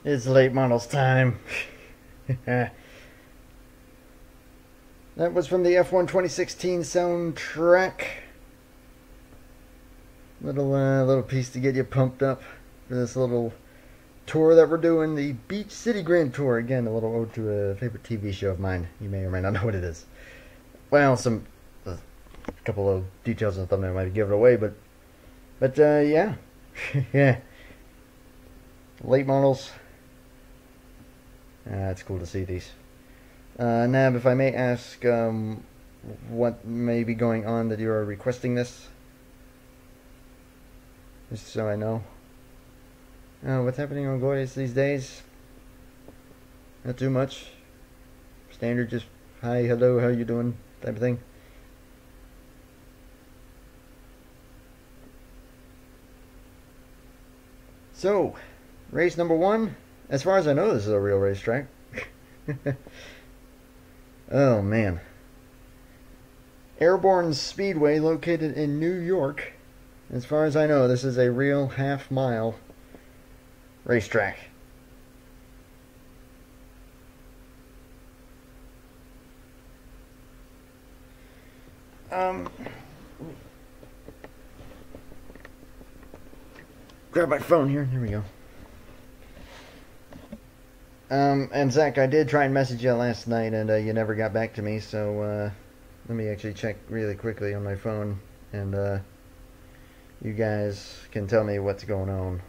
It's late models time. That was from the F1 2016 soundtrack. Little piece to get you pumped up for this little tour that we're doing, the Beach City Grand Tour. Again, a little ode to a favorite TV show of mine. You may or may not know what it is. Well, a couple of details in the thumbnail might give it away, but yeah, yeah. Late models. It's cool to see these. Nab, if I may ask, what may be going on that you are requesting this? Just so I know. What's happening on Goodyear these days? Not too much. Standard, just hi, hello, how you doing type of thing. So, race number 1. As far as I know, this is a real racetrack. Oh, man. Airborne Speedway, located in New York. As far as I know, this is a real half-mile racetrack. Grab my phone here. Here we go. And Zach, I did try and message you last night, and you never got back to me, so let me actually check really quickly on my phone, and you guys can tell me what's going on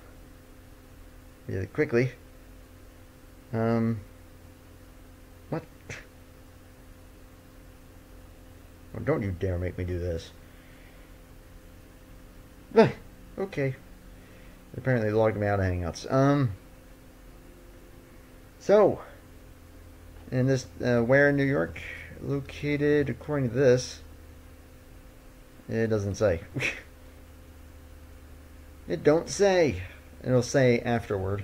really quickly. What? Well, don't you dare make me do this. Okay. Apparently logged me out of Hangouts. So, in this, where in New York? Located, according to this, it doesn't say. It don't say. It'll say afterward,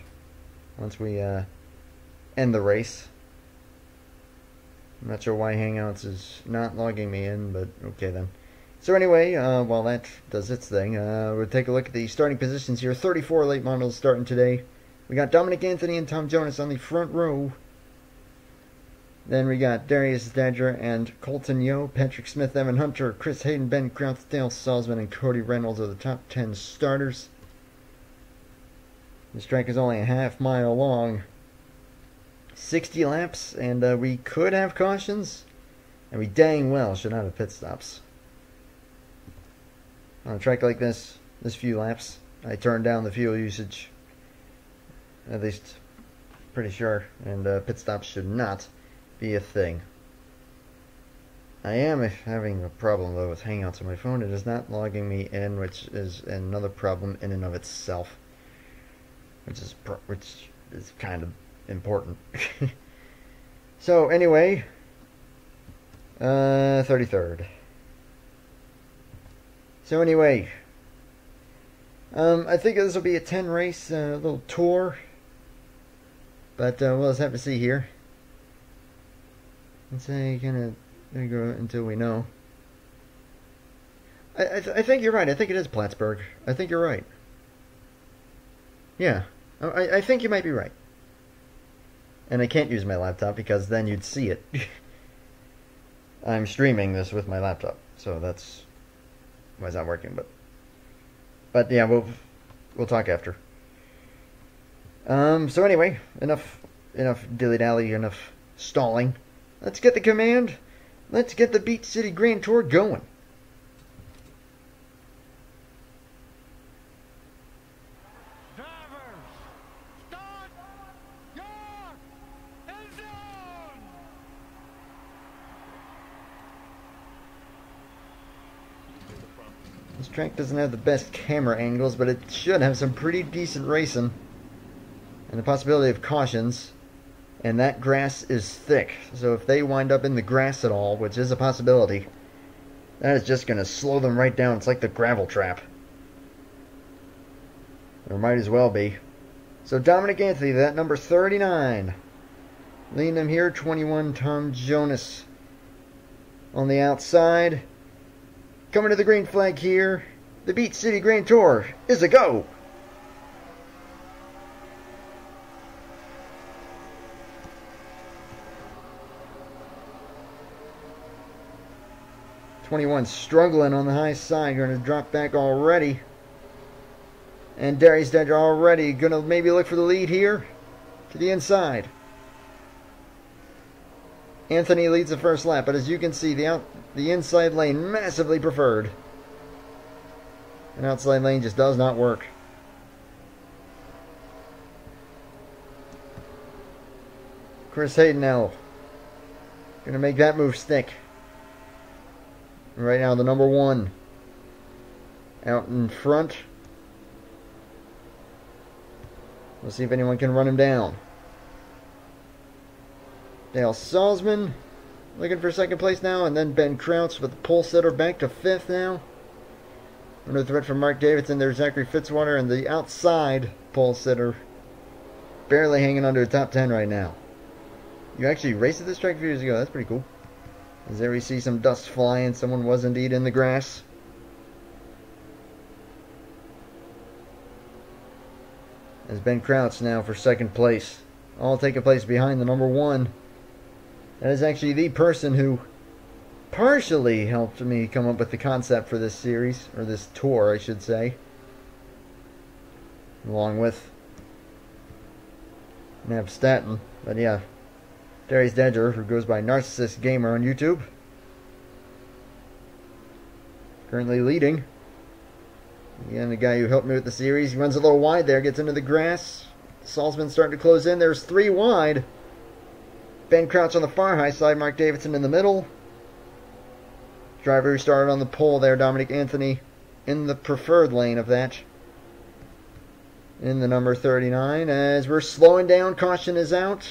once we end the race. I'm not sure why Hangouts is not logging me in, but okay then. So anyway, while that does its thing, we'll take a look at the starting positions here. 34 late models starting today. We got Dominic Anthony and Tom Jonas on the front row. Then we got Darius Dodger and Colton Yo, Patrick Smith, Evan Hunter, Chris Hayden, Ben Krauth, Dale Salzman, and Cody Reynolds are the top 10 starters. This track is only a half-mile long. 60 laps, and we could have cautions, and we dang well should not have pit stops. On a track like this few laps, I turned down the fuel usage. At least, pretty sure. And pit stops should not be a thing. I am having a problem though with Hangouts on my phone. It is not logging me in, which is another problem in and of itself. Which is kind of important. So anyway, 33rd. So anyway, I think this will be a 10 race little tour. But we'll just have to see here. Let's say kind of go until we know. I think you're right. I think it is Plattsburgh. I think you're right. Yeah, I think you might be right. And I can't use my laptop because then you'd see it. I'm streaming this with my laptop, so that's why it's not working. But yeah, we'll talk after. So anyway, enough dilly-dally, enough stalling. Let's get the command. Let's get the Beach City Grand Tour going. Drivers, start your engine! This track doesn't have the best camera angles, but it should have some pretty decent racing. And the possibility of cautions. And that grass is thick. So if they wind up in the grass at all, which is a possibility, that is just going to slow them right down. It's like the gravel trap. There might as well be. So Dominic Anthony, that number 39. Leading them here, 21, Tom Jonas. On the outside. Coming to the green flag here. The Beach City Grand Tour is a go. 21 struggling on the high side. Going to drop back already. And Darius Dedger already going to maybe look for the lead here. To the inside. Anthony leads the first lap, but as you can see, the inside lane massively preferred. An outside lane just does not work. Chris Hayden now going to make that move stick. Right now, the number 1 out in front. We'll see if anyone can run him down. Dale Salzman looking for second place now, and then Ben Kraus with the pole sitter back to 5th now. Under threat from Mark Davidson, there's Zachary Fitzwater, and the outside pole sitter barely hanging under the top 10 right now. You actually raced at this track a few years ago. That's pretty cool. As there we see some dust flying. Someone was indeed in the grass. As Ben Kraus now for second place. All taking place behind the number 1. That is actually the person who partially helped me come up with the concept for this series, or this tour, I should say. Along with Nav Staten. But yeah, Darius Dedger, who goes by Narcissist Gamer on YouTube. Currently leading. Again, the guy who helped me with the series. He runs a little wide there, gets into the grass. Salzman starting to close in. There's 3 wide. Ben Crouch on the far high side. Mark Davidson in the middle. Driver who started on the pole there, Dominic Anthony, in the preferred lane of that. In the number 39. As we're slowing down, caution is out.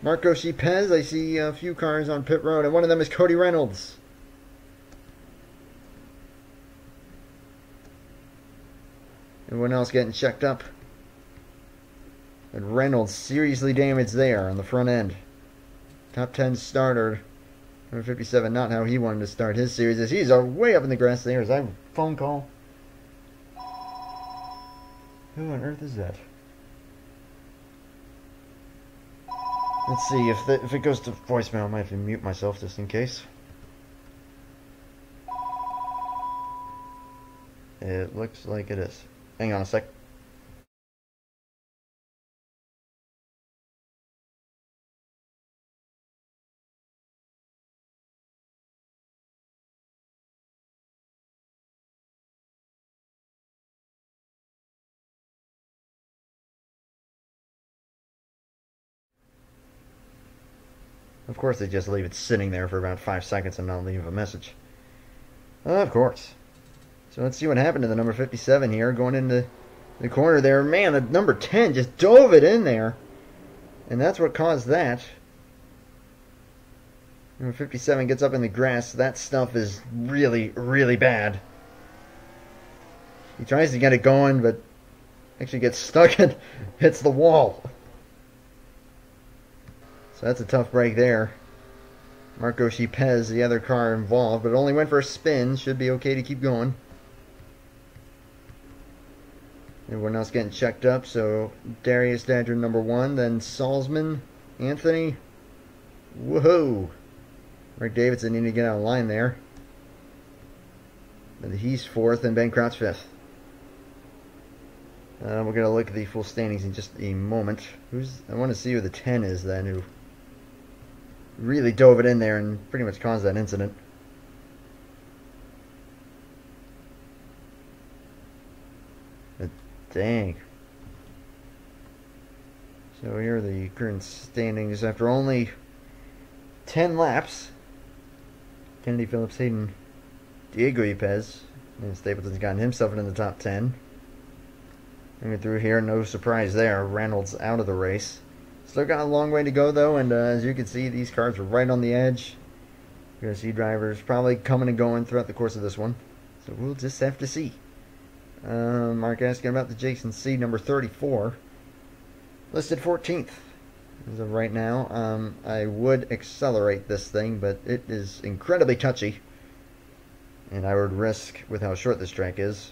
Marco Shipez, I see a few cars on pit road, and one of them is Cody Reynolds. Everyone else getting checked up. And Reynolds seriously damaged there on the front end. Top 10 starter. Number 57, not how he wanted to start his series. As he's way up in the grass there. Is that a phone call? Who on earth is that? Let's see, if it goes to voicemail, I might have to mute myself just in case. It looks like it is. Hang on a sec. Of course, they just leave it sitting there for about 5 seconds and not leave a message. Of course. So let's see what happened to the number 57 here, going into the corner there. Man, the number 10 just dove it in there. And that's what caused that. Number 57 gets up in the grass. That stuff is really, really bad. He tries to get it going, but actually gets stuck and hits the wall. So that's a tough break there. Marco Shipez, the other car involved, but it only went for a spin. Should be okay to keep going. Everyone else getting checked up. So Darius Dedger number 1, then Salzman, Anthony. Woohoo! Mark Davidson needed to get out of line there. And he's 4th, and Ben Crouch 5th. We're going to look at the full standings in just a moment. I want to see who the 10 is then, who really dove it in there and pretty much caused that incident. But dang. So here are the current standings after only 10 laps. Kennedy, Phillips, Hayden, Diego Ypez, and Stapleton's gotten himself into the top 10. Coming through here, no surprise there. Reynolds out of the race. Still got a long way to go though, and as you can see, these cars are right on the edge. You're going to see drivers probably coming and going throughout the course of this one. So we'll just have to see. Mark asking about the Jason C, number 34. Listed 14th as of right now. I would accelerate this thing, but it is incredibly touchy. And I would risk, with how short this track is,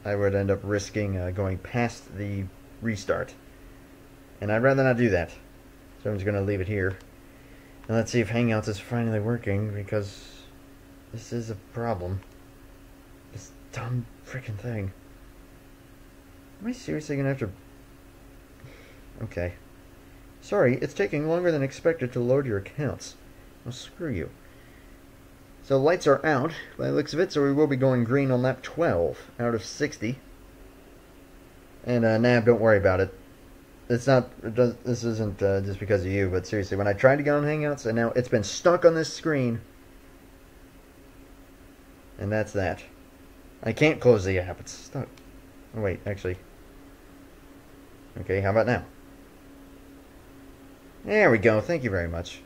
I would end up risking going past the restart. And I'd rather not do that. So I'm just going to leave it here. And let's see if Hangouts is finally working, because this is a problem. This dumb freaking thing. Am I seriously gonna have to... Okay. Sorry, it's taking longer than expected to load your accounts. Well, screw you. So lights are out, by the looks of it, so we will be going green on lap 12 out of 60. And Nab, don't worry about it. It's not. This isn't just because of you, but seriously, when I tried to get on Hangouts, and now it's been stuck on this screen, and that's that. I can't close the app. It's stuck. Oh wait, actually. Okay, how about now? There we go. Thank you very much.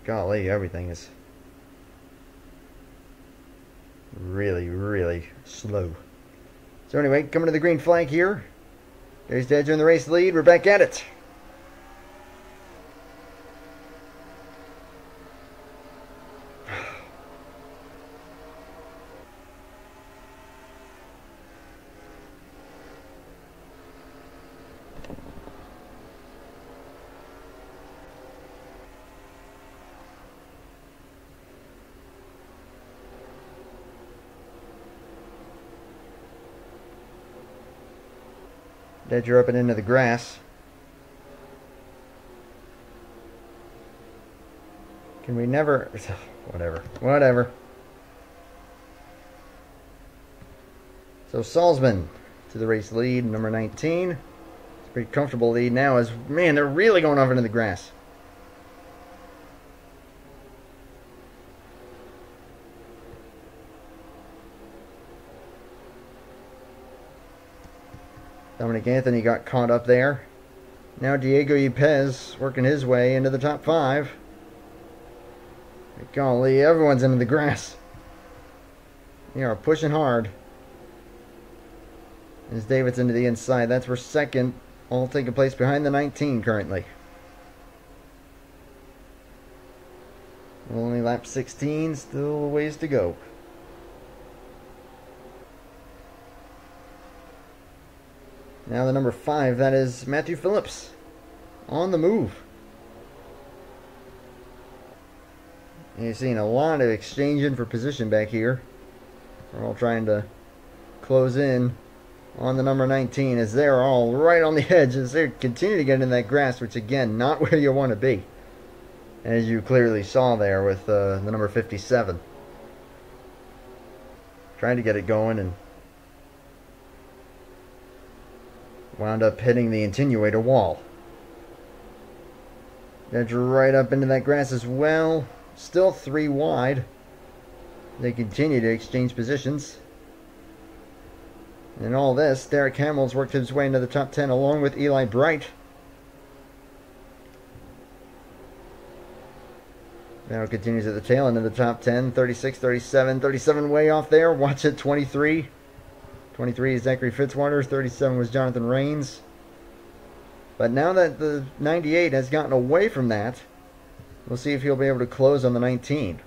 Golly, everything is really, really slow. So anyway, coming to the green flag here. There's Dedger in the race lead. We're back at it. Dedger up and into the grass. Can we never... Whatever. So Salzman to the race lead, number 19. It's a pretty comfortable lead now as, man, they're really going off into the grass. Dominic Anthony got caught up there. Now Diego Yepes working his way into the top 5. Golly, everyone's into the grass. They are pushing hard. As Davidson to the inside. That's for second. All taking place behind the 19 currently. Only lap 16. Still a ways to go. Now the number 5, that is Matthew Phillips. On the move. And you're seeing a lot of exchanging for position back here. We're all trying to close in on the number 19 as they're all right on the edge as they continue to get in that grass, which again, not where you want to be. As you clearly saw there with the number 57. Trying to get it going and wound up hitting the attenuator wall. That's right up into that grass as well. Still 3 wide. They continue to exchange positions. In all this, Derek Hamill's worked his way into the top 10 along with Eli Bright. Now it continues at the tail end of the top 10. 36, 37, 37 way off there. Watch it, 23. 23 is Zachary Fitzwater. 37 was Jonathan Rains. But now that the 98 has gotten away from that, we'll see if he'll be able to close on the 19.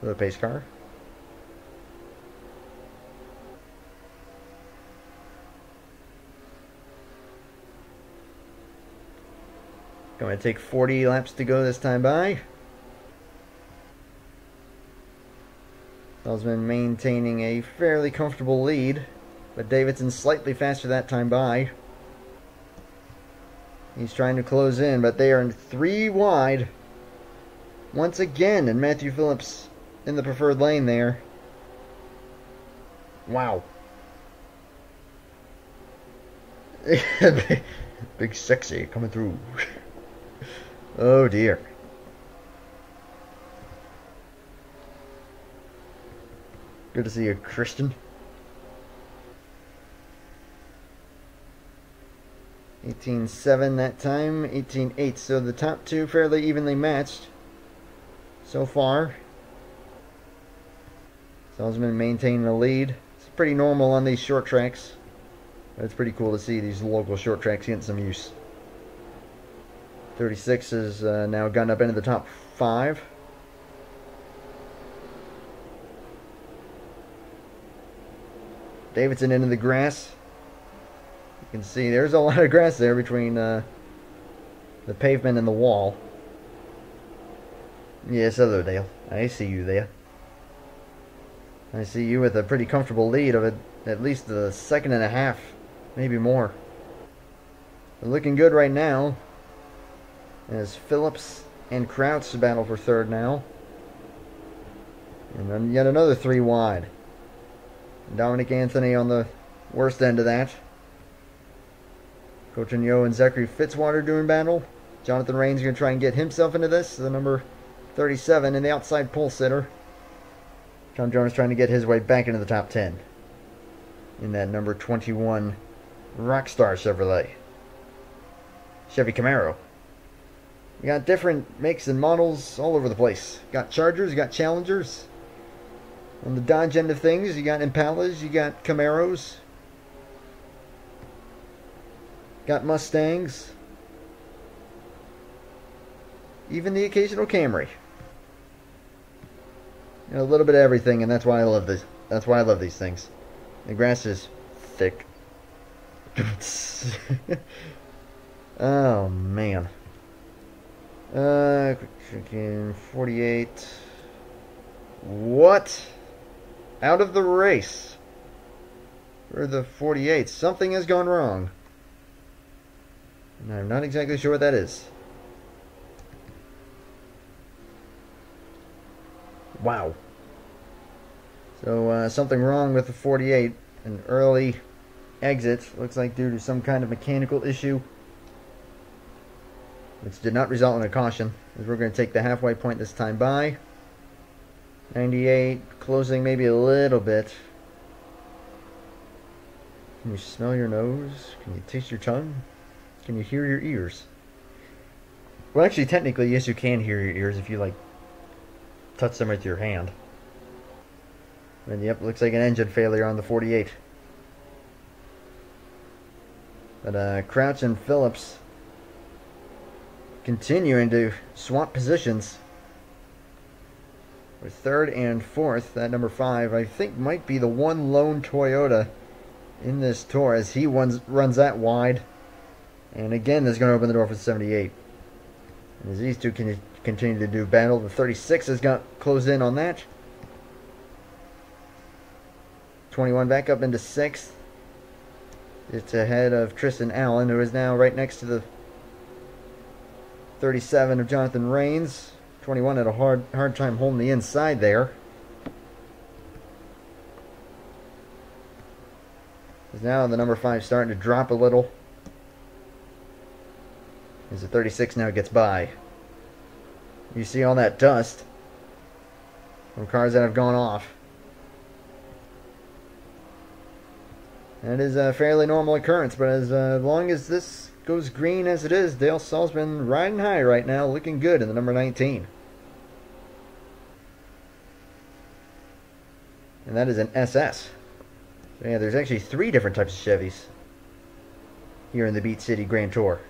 For the pace car. Going to take 40 laps to go this time by. Salzman maintaining a fairly comfortable lead, but Davidson slightly faster that time by. He's trying to close in, but they are 3 wide once again, and Matthew Phillips in the preferred lane there. Wow. Big sexy coming through. Oh dear. Good to see you, Christian. 18.7 that time, 18.8. So the top 2 fairly evenly matched so far. Salzman maintaining the lead. It's pretty normal on these short tracks. But it's pretty cool to see these local short tracks getting some use. 36 has now gotten up into the top 5. Davidson into the grass. can see there's a lot of grass there between the pavement and the wall. Yes, hello, Dale. I see you there. I see you with a pretty comfortable lead of at least a second and a half, maybe more. They're looking good right now, as Phillips and Crouch battle for third now. And then yet another 3 wide. Dominic Anthony on the worst end of that. Coutinho and Zachary Fitzwater doing battle. Jonathan Rain's going to try and get himself into this. The number 37 and the outside pole sitter. Tom Jonas trying to get his way back into the top 10. In that number 21 Rockstar Chevrolet. Chevy Camaro. We got different makes and models all over the place. Got Chargers, you got Challengers. On the Dodge end of things, you got Impalas, you got Camaros. Got Mustangs. Even the occasional Camry. You know, a little bit of everything, and that's why I love this. That's why I love these things. The grass is thick. Oh man. 48. What? Out of the race for the 48. Something has gone wrong. And I'm not exactly sure what that is. Wow. So something wrong with the 48. An early exit. Looks like due to some kind of mechanical issue, which did not result in a caution, as we're going to take the halfway point this time by. 98, closing maybe a little bit. Can you smell your nose? Can you taste your tongue? Can you hear your ears? Well, actually, technically, yes, you can hear your ears if you, like, touch them with your hand. And, yep, looks like an engine failure on the 48. But, Crouch and Phillips continuing to swap positions. With third and fourth, that number 5, I think, might be the one lone Toyota in this tour, as he runs that wide. And again, this is going to open the door for 78. And as these two can continue to do battle, the 36 has got closed in on that. 21 back up into 6th. It's ahead of Tristan Allen, who is now right next to the 37 of Jonathan Rains. 21 had a hard time holding the inside there. Is now the number 5 starting to drop a little, as the 36 now gets by. You see all that dust from cars that have gone off. That is a fairly normal occurrence, but as long as this goes green as it is, Dale Salzman riding high right now, looking good in the number 19. And that is an SS. So yeah, there's actually 3 different types of Chevys here in the Beat City Grand Tour.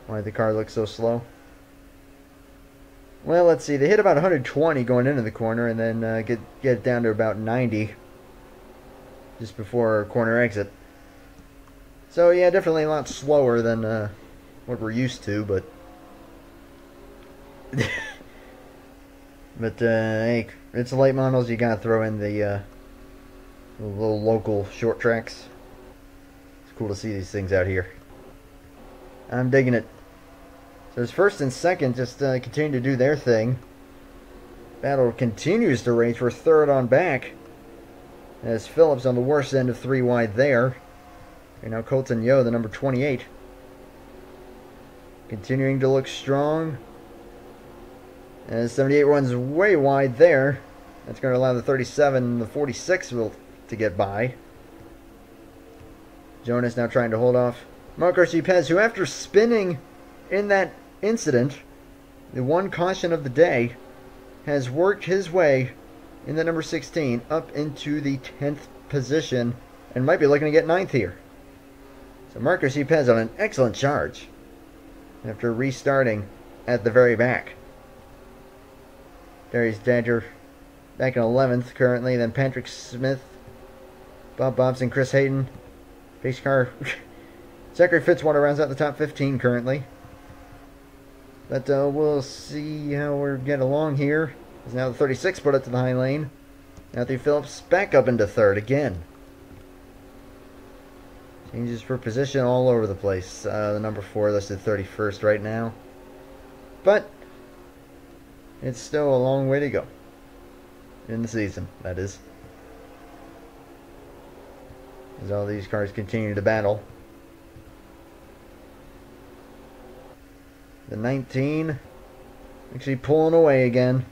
Why did the car look so slow? Well, let's see. They hit about 120 going into the corner, and then get it down to about 90 just before corner exit. So yeah, definitely a lot slower than what we're used to, but but hey, it's the late models. You gotta throw in the little local short tracks. It's cool to see these things out here. I'm digging it. So it's first and second just continue to do their thing. Battle continues to rage for third on back, as Phillips on the worst end of 3 wide there. And now Colton Yo, the number 28, continuing to look strong. As 78 runs way wide there. That's going to allow the 37 and the 46 to get by. Jonas now trying to hold off Marc Garcia-Pez, who after spinning in that incident, the one caution of the day, has worked his way in the number 16 up into the 10th position and might be looking to get 9th here. So Marc Garcia-Pez on an excellent charge after restarting at the very back. Darius Dadger back in 11th currently. Then Patrick Smith, Bob Bobson, Chris Hayden Pace car. Zachary Fitzwater rounds out the top 15 currently. But we'll see how we get along here. As now the 36 put it to the high lane. Matthew Phillips back up into third again. Changes for position all over the place. The number 4 listed 31st right now. But it's still a long way to go. In the season, that is. As all these cars continue to battle. The 19 actually pulling away again.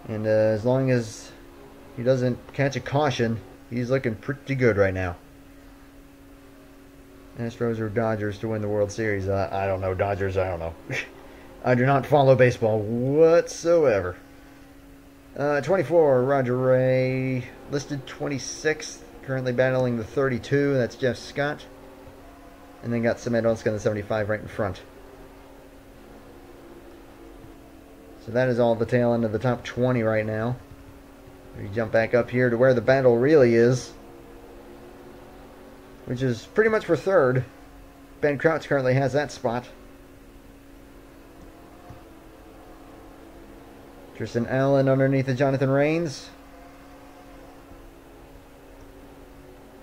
And as long as he doesn't catch a caution, he's looking pretty good right now. Astros or Dodgers to win the World Series? I don't know. Dodgers, I don't know. I do not follow baseball whatsoever. 24, Roger Ray. Listed 26th. Currently battling the 32. That's Jeff Scott. And then got Samedonska in the 75 right in front. So that is all the tail end of the top 20 right now. We jump back up here to where the battle really is, which is pretty much for third. Ben Crouch currently has that spot. Tristan Allen underneath of Jonathan Rains.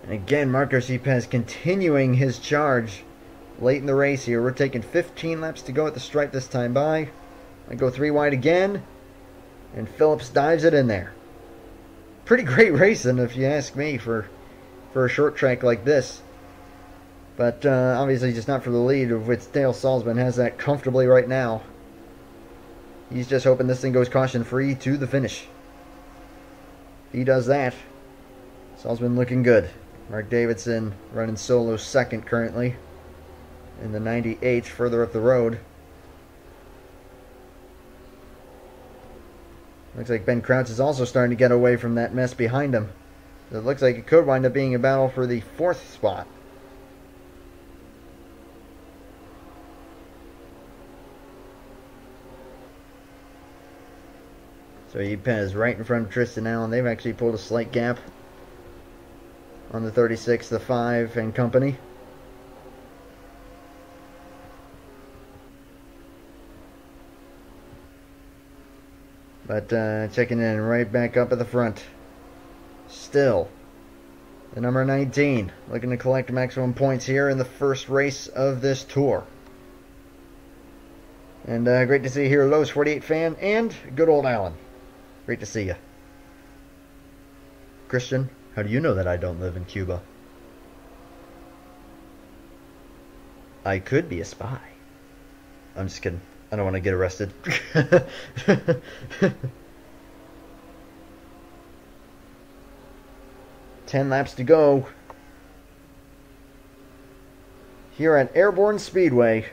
And again, Marco Yepes continuing his charge late in the race here. We're taking 15 laps to go at the stripe this time by. I go 3 wide again, and Phillips dives it in there. Pretty great racing, if you ask me, for a short track like this. But obviously just not for the lead, of which Dale Salzman has that comfortably right now. He's just hoping this thing goes caution-free to the finish. If he does that, Salzman looking good. Mark Davidson running solo second currently in the 98 further up the road. Looks like Ben Crouch is also starting to get away from that mess behind him. So it looks like it could wind up being a battle for the 4th spot. So Yepes right in front of Tristan Allen. They've actually pulled a slight gap on the 36, the 5, and company. But checking in right back up at the front. Still, the number 19 looking to collect maximum points here in the first race of this tour. And great to see you here, Lowe's 48 fan, and good old Alan. Great to see you. Christian, how do you know that I don't live in Cuba? I could be a spy. I'm just kidding. I don't want to get arrested. 10 laps to go here at Airborne Speedway.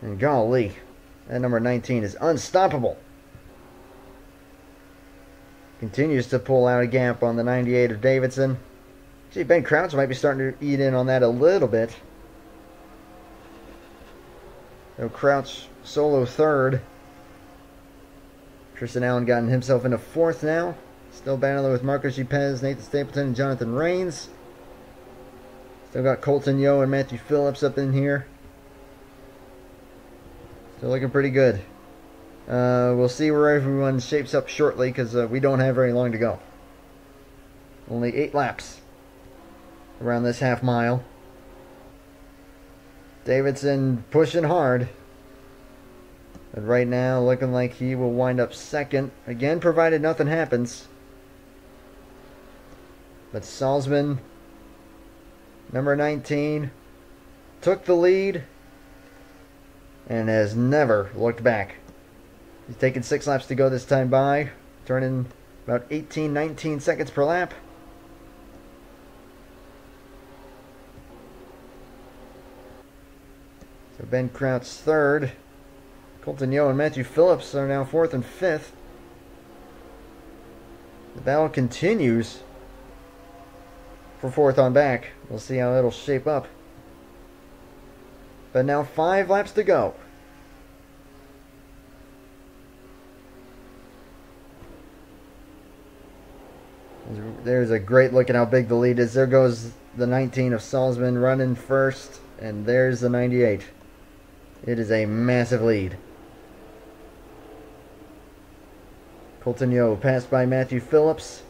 And golly, that number 19 is unstoppable. Continues to pull out a gap on the 98 of Davidson. Gee, Ben Crouch might be starting to eat in on that a little bit. So Crouch solo third. Tristan Allen gotten himself into 4th now. Still battling with Marcos Yepes, Nathan Stapleton, and Jonathan Rains. Still got Colton Yo and Matthew Phillips up in here. Still looking pretty good. We'll see where everyone shapes up shortly because we don't have very long to go. Only 8 laps around this half mile. Davidson pushing hard. But right now looking like he will wind up second. Again, provided nothing happens. But Salzman, number 19, took the lead and has never looked back. He's taken 6 laps to go this time by, turning about 18, 19 seconds per lap. So Ben Crouch third. Colton Yo and Matthew Phillips are now 4th and 5th. The battle continues for 4th on back. We'll see how it'll shape up. But now 5 laps to go. There's a great look at how big the lead is. There goes the 19 of Salzman running first, and there's the 98. It is a massive lead. Coltonio passed by Matthew Phillips.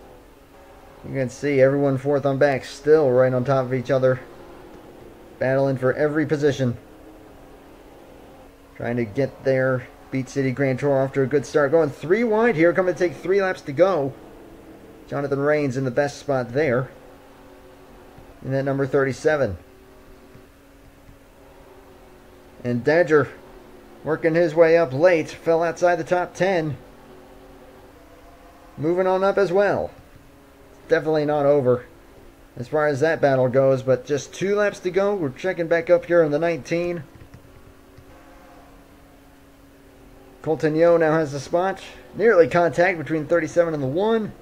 You can see everyone fourth on back still right on top of each other. Battling for every position. Trying to get their Beat City Grand Tour off to a good start. Going 3 wide here. Coming to take 3 laps to go. Jonathan Rains in the best spot there. In that number 37. And Dadger working his way up late. Fell outside the top 10. Moving on up as well. Definitely not over as far as that battle goes, but just 2 laps to go. We're checking back up here on the 19. Coltonio now has the spot. Nearly contact between 37 and the 1.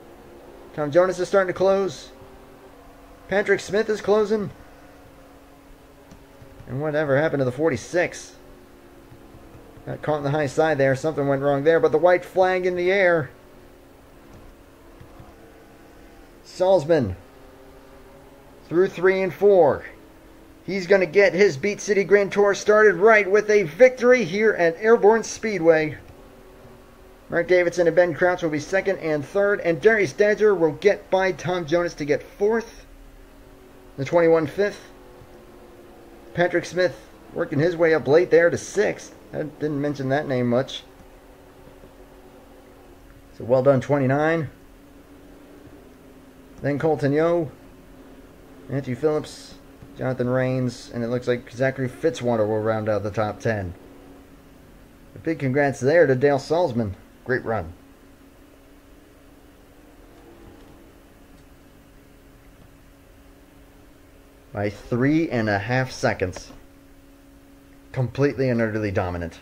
Tom Jonas is starting to close. Patrick Smith is closing. And whatever happened to the 46? Got caught on the high side there. Something went wrong there, but the white flag in the air. Salzman through 3 and 4. He's going to get his Beat City Grand Tour started right with a victory here at Airborne Speedway. Mark Davidson and Ben Crouch will be 2nd and 3rd, and Darius Dadger will get by Tom Jonas to get 4th. The 21 5th. Patrick Smith working his way up late there to 6th. I didn't mention that name much. So well done, 29. Then Coltonio, Matthew Phillips, Jonathan Rains, and it looks like Zachary Fitzwater will round out the top 10. A big congrats there to Dale Salzman. Great run. By 3.5 seconds. Completely and utterly dominant.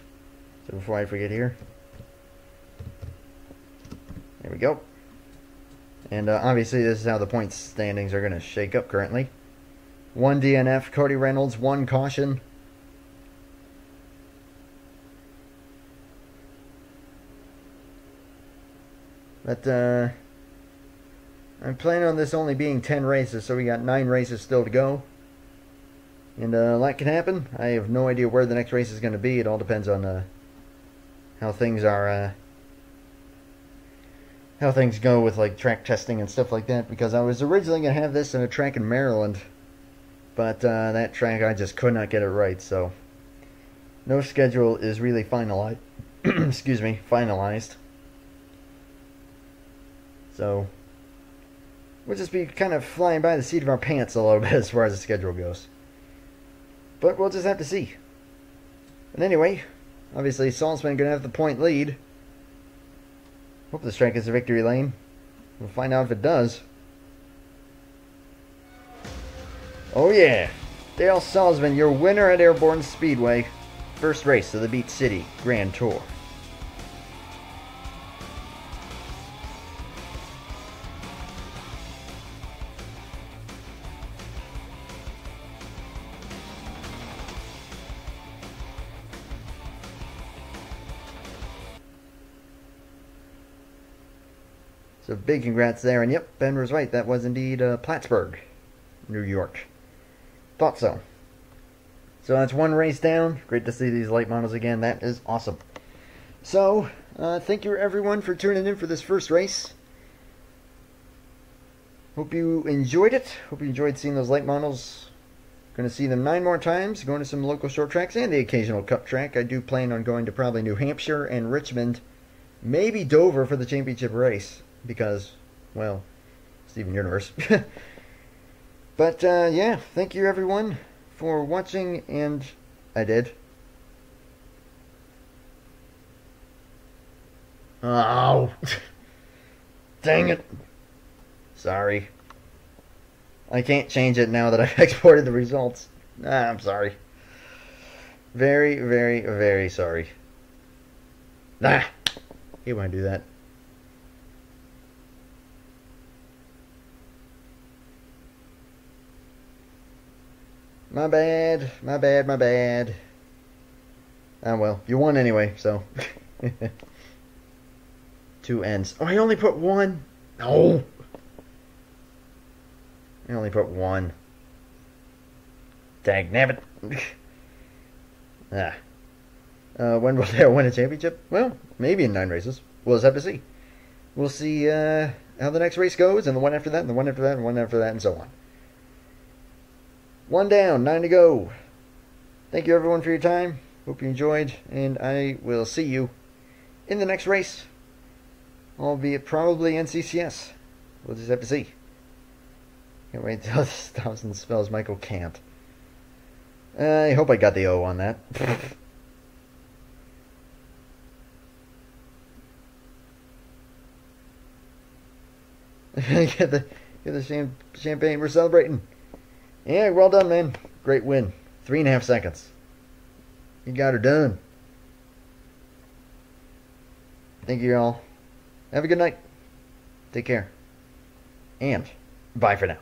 So before I forget here. There we go. And obviously this is how the points standings are going to shake up currently. 1 DNF, Cody Reynolds, 1 caution. But I'm planning on this only being 10 races, so we got 9 races still to go. And a lot can happen. I have no idea where the next race is going to be. It all depends on how things are... how things go with like track testing and stuff like that, because I was originally going to have this in a track in Maryland, but that track I just could not get it right, so no schedule is really finalized. Excuse me, finalized. So we'll just be kind of flying by the seat of our pants a little bit as far as the schedule goes, but we'll just have to see. But anyway, obviously Salzman going to have the point lead. Hope this track is a victory lane. We'll find out if it does. Oh yeah! Dale Salzman, your winner at Airborne Speedway. First race of the Beat City Grand Tour. So big congrats there, and yep, Ben was right. That was indeed Plattsburgh, New York. Thought so. So that's 1 race down. Great to see these late models again. That is awesome. So, thank you everyone for tuning in for this first race. Hope you enjoyed it. Hope you enjoyed seeing those late models. Going to see them 9 more times, going to some local short tracks and the occasional cup track. I do plan on going to probably New Hampshire and Richmond, maybe Dover for the championship race. Because, well, Steven Universe. But, yeah, thank you everyone for watching, and I did. Oh! Dang it! Sorry. I can't change it now that I've exported the results. I'm sorry. Very, very, very sorry. Hate when I do that. My bad, my bad, my bad. Ah, well, you won anyway, so. 2 ends. Oh, I only put 1. No. I only put one. Dag nabbit. When will they win a championship? Well, maybe in 9 races. We'll just have to see. We'll see how the next race goes, and the one after that, and the one after that, and one after that, and so on. 1 down, 9 to go. Thank you, everyone, for your time. Hope you enjoyed, and I will see you in the next race. Albeit probably NCCS. We'll just have to see. Can't wait until this stops and spells Michael Can't. I hope I got the O on that. Get the champagne. We're celebrating. Yeah, well done, man. Great win. 3.5 seconds. You got her done. Thank you all. Have a good night. Take care. And bye for now.